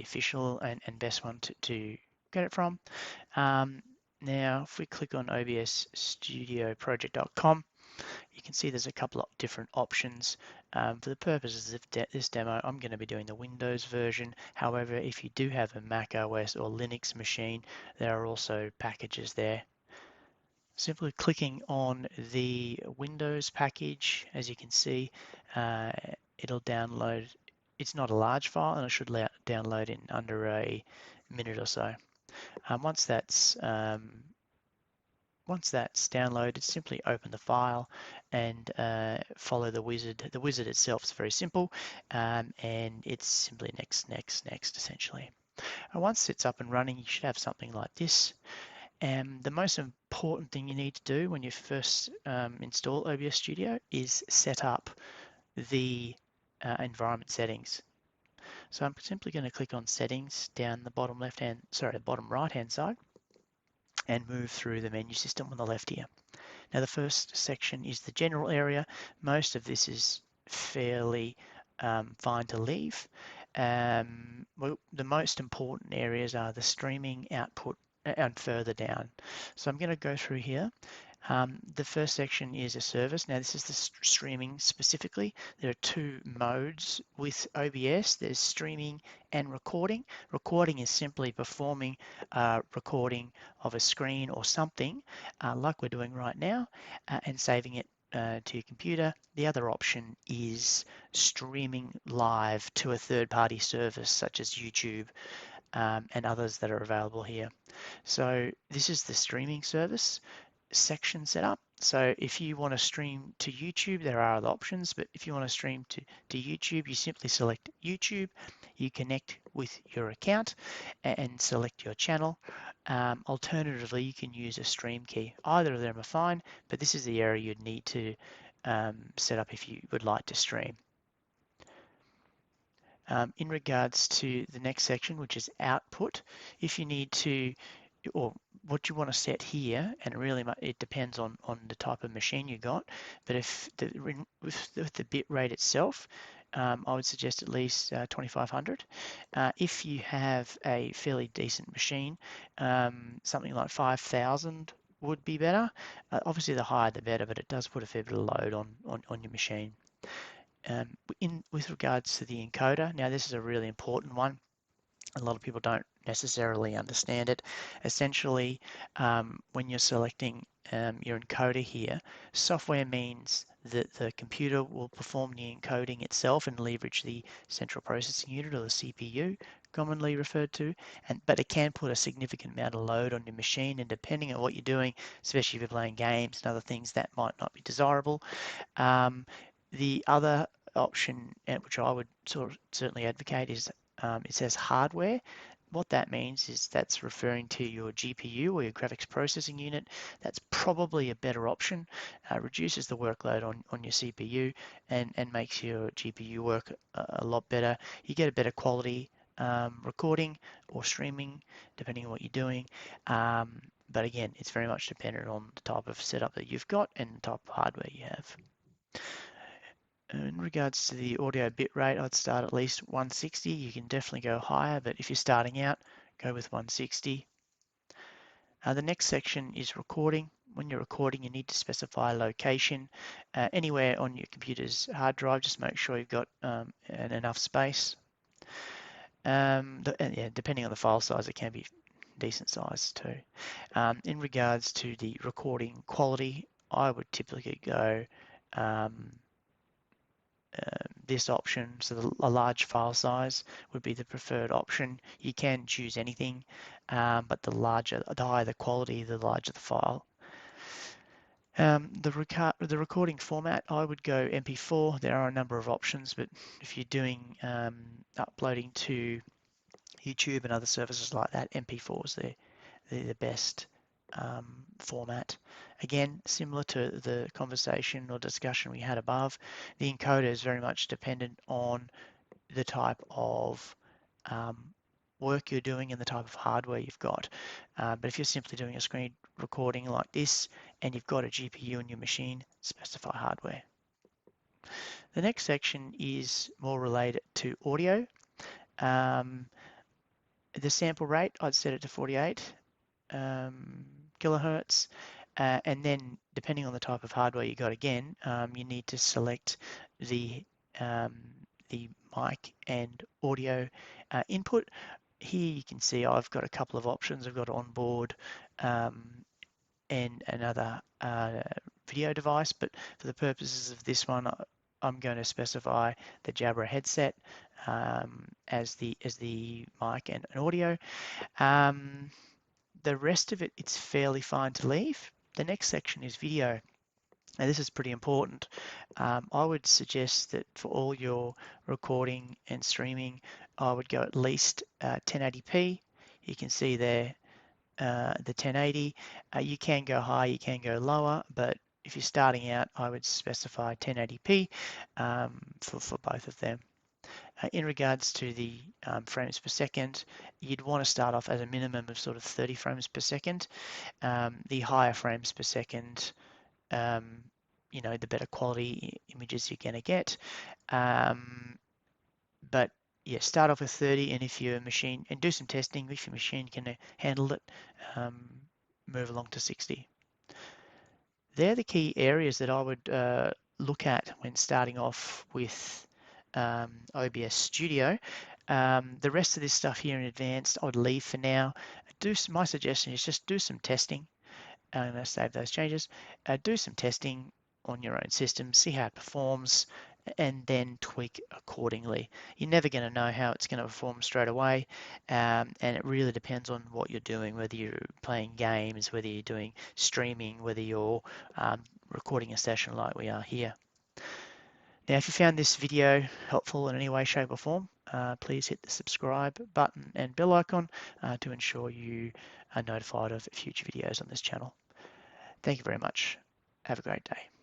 the official and best one to get it from. Now, if we click on OBS Studio project.com, you can see there's a couple of different options. For the purposes of this demo, I'm going to be doing the Windows version. However, if you do have a Mac OS or Linux machine, there are also packages there. Simply clicking on the Windows package, as you can see, it'll download. It's not a large file, and it should download in under a minute or so. Once that's downloaded, simply open the file and follow the wizard. The wizard itself is very simple, and it's simply next, essentially. And once it's up and running, you should have something like this. And the most important thing you need to do when you first install OBS Studio is set up the environment settings. So I'm simply going to click on Settings down the bottom bottom right-hand side, and move through the menu system on the left here. Now the first section is the general area. Most of this is fairly fine to leave. Well, the most important areas are the streaming, output, and further down. So I'm going to go through here. The first section is a service. Now this is the streaming specifically. There are two modes with OBS. There's streaming and recording. Recording is simply performing a recording of a screen or something like we're doing right now and saving it to your computer. The other option is streaming live to a third-party service such as YouTube and others that are available here. So this is the streaming service section set up. So if you want to stream to YouTube, there are other options, but if you want to stream to YouTube, you simply select YouTube, you connect with your account and select your channel. Alternatively, you can use a stream key. Either of them are fine, but this is the area you'd need to set up if you would like to stream. In regards to the next section, which is output, if you need to, or what you want to set here, and really it depends on the type of machine you got, but if with the bit rate itself, I would suggest at least 2500. If you have a fairly decent machine, something like 5000 would be better. Obviously the higher the better, but it does put a fair bit of load on your machine. With regards to the encoder, now this is a really important one. A lot of people don't necessarily understand it. Essentially, when you're selecting your encoder here, software means that the computer will perform the encoding itself and leverage the central processing unit, or the CPU, commonly referred to, but it can put a significant amount of load on your machine, and depending on what you're doing, especially if you're playing games and other things, that might not be desirable. The other option, which I would certainly advocate, is it says hardware. What that means is that's referring to your GPU or your graphics processing unit. That's probably a better option. Reduces the workload on your CPU and makes your GPU work a lot better. You get a better quality recording or streaming, depending on what you're doing. But again, it's very much dependent on the type of setup that you've got and the type of hardware you have. In regards to the audio bitrate, I'd start at least 160. You can definitely go higher, but if you're starting out, go with 160. The next section is recording. When you're recording, you need to specify location. Anywhere on your computer's hard drive, just make sure you've got enough space. Depending on the file size, it can be decent size too. In regards to the recording quality, I would typically go this option, so a large file size would be the preferred option. You can choose anything, but the higher the quality, the larger the file. The recording format, I would go MP4. There are a number of options, but if you're doing uploading to YouTube and other services like that, MP4 is the best format. Again, similar to the conversation or discussion we had above, the encoder is very much dependent on the type of work you're doing and the type of hardware you've got. But if you're simply doing a screen recording like this and you've got a GPU in your machine, specify hardware. The next section is more related to audio. The sample rate, I'd set it to 48 kilohertz. And then depending on the type of hardware you got again, you need to select the um, the mic and audio input. Here you can see I've got a couple of options. I've got onboard and another video device, but for the purposes of this one, I'm going to specify the Jabra headset as the mic and audio. The rest of it, it's fairly fine to leave. The next section is video. Now this is pretty important. I would suggest that for all your recording and streaming, I would go at least 1080p. You can see there the 1080. You can go high, you can go lower, but if you're starting out, I would specify 1080p for both of them. In regards to the frames per second, you'd want to start off at a minimum of sort of 30 frames per second. The higher frames per second, the better quality images you're going to get. But yeah, start off with 30, and if your machine, and do some testing, if your machine can handle it, move along to 60. They're the key areas that I would look at when starting off with OBS Studio. The rest of this stuff here in advanced, I would leave for now. My suggestion is just do some testing. I'm going to save those changes. Do some testing on your own system, see how it performs, and then tweak accordingly. You're never going to know how it's going to perform straight away, and it really depends on what you're doing, whether you're playing games, whether you're doing streaming, whether you're recording a session like we are here. Now, if you found this video helpful in any way, shape or form, please hit the subscribe button and bell icon to ensure you are notified of future videos on this channel. Thank you very much. Have a great day.